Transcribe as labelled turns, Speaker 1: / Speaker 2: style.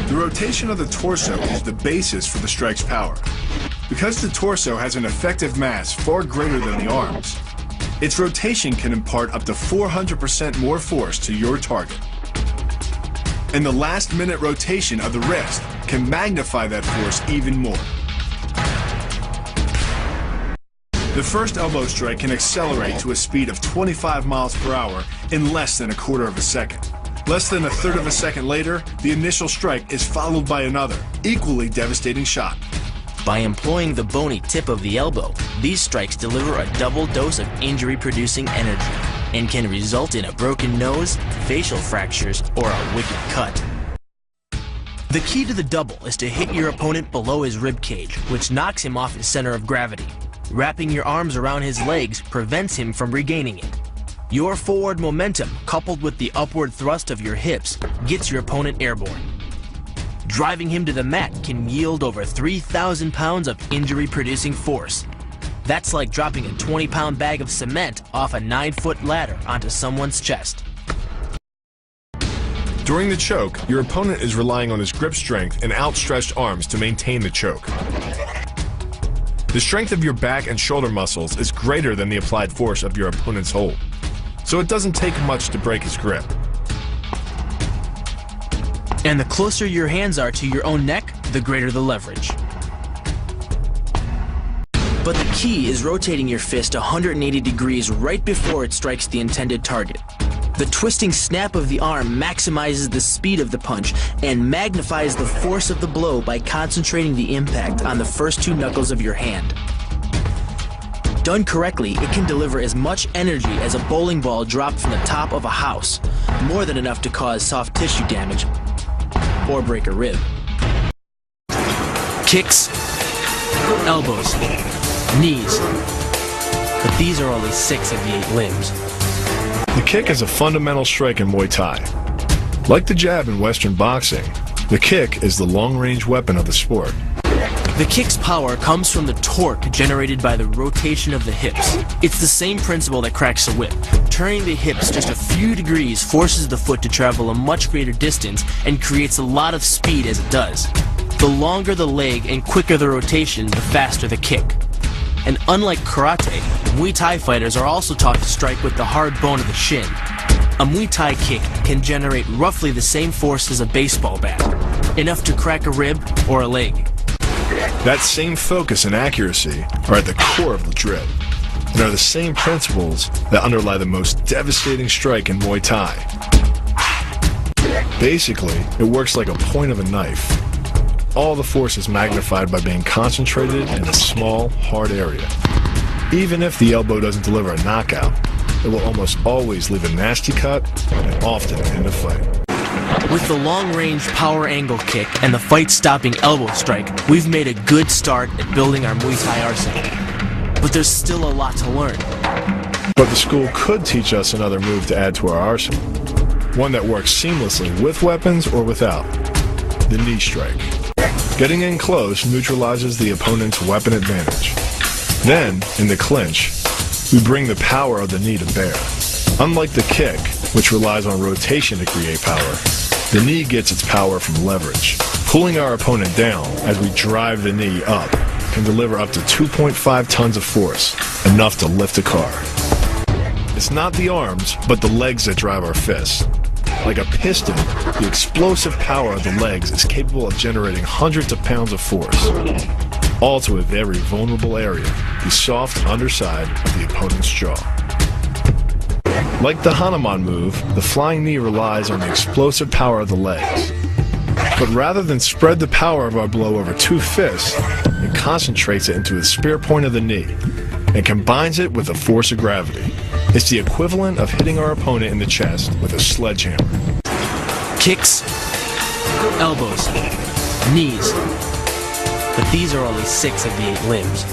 Speaker 1: The rotation of the torso is the basis for the strike's power. Because the torso has an effective mass far greater than the arms, its rotation can impart up to 400% more force to your target. And the last-minute rotation of the wrist can magnify that force even more. The first elbow strike can accelerate to a speed of 25 miles per hour in less than a quarter of a second. Less than a third of a second later, the initial strike is followed by another, equally devastating shot.
Speaker 2: By employing the bony tip of the elbow, these strikes deliver a double dose of injury-producing energy and can result in a broken nose, facial fractures, or a wicked cut. The key to the double is to hit your opponent below his rib cage, which knocks him off his center of gravity. Wrapping your arms around his legs prevents him from regaining it. Your forward momentum, coupled with the upward thrust of your hips, gets your opponent airborne. Driving him to the mat can yield over 3,000 pounds of injury-producing force. That's like dropping a 20-pound bag of cement off a 9-foot ladder onto someone's chest.
Speaker 1: During the choke, your opponent is relying on his grip strength and outstretched arms to maintain the choke. The strength of your back and shoulder muscles is greater than the applied force of your opponent's hold, so it doesn't take much to break his grip.
Speaker 2: And the closer your hands are to your own neck, the greater the leverage. But the key is rotating your fist 180 degrees right before it strikes the intended target. The twisting snap of the arm maximizes the speed of the punch and magnifies the force of the blow by concentrating the impact on the first two knuckles of your hand. Done correctly, it can deliver as much energy as a bowling ball dropped from the top of a house, more than enough to cause soft tissue damage or break a rib. Kicks, elbows, knees, but these are only 6 of the 8 limbs.
Speaker 1: The kick is a fundamental strike in Muay Thai. Like the jab in Western boxing, the kick is the long-range weapon of the sport.
Speaker 2: The kick's power comes from the torque generated by the rotation of the hips. It's the same principle that cracks a whip. Turning the hips just a few degrees forces the foot to travel a much greater distance and creates a lot of speed as it does. The longer the leg and quicker the rotation, the faster the kick. And unlike karate, Muay Thai fighters are also taught to strike with the hard bone of the shin. A Muay Thai kick can generate roughly the same force as a baseball bat, enough to crack a rib or a leg.
Speaker 1: That same focus and accuracy are at the core of the drill, and are the same principles that underlie the most devastating strike in Muay Thai. Basically, it works like a point of a knife. All the force is magnified by being concentrated in a small, hard area. Even if the elbow doesn't deliver a knockout, it will almost always leave a nasty cut and often end a fight.
Speaker 2: With the long-range power angle kick and the fight-stopping elbow strike, we've made a good start at building our Muay Thai arsenal. But there's still a lot to learn.
Speaker 1: But the school could teach us another move to add to our arsenal. One that works seamlessly with weapons or without. The knee strike. Getting in close neutralizes the opponent's weapon advantage. Then, in the clinch, we bring the power of the knee to bear. Unlike the kick, which relies on rotation to create power, the knee gets its power from leverage. Pulling our opponent down as we drive the knee up can deliver up to 2.5 tons of force, enough to lift a car. It's not the arms, but the legs that drive our fists. Like a piston, the explosive power of the legs is capable of generating hundreds of pounds of force, all to a very vulnerable area, the soft underside of the opponent's jaw. Like the Hanuman move, the flying knee relies on the explosive power of the legs. But rather than spread the power of our blow over 2 fists, it concentrates it into the spear point of the knee and combines it with the force of gravity. It's the equivalent of hitting our opponent in the chest with a sledgehammer.
Speaker 2: Kicks, elbows, knees, but these are only 6 of the 8 limbs.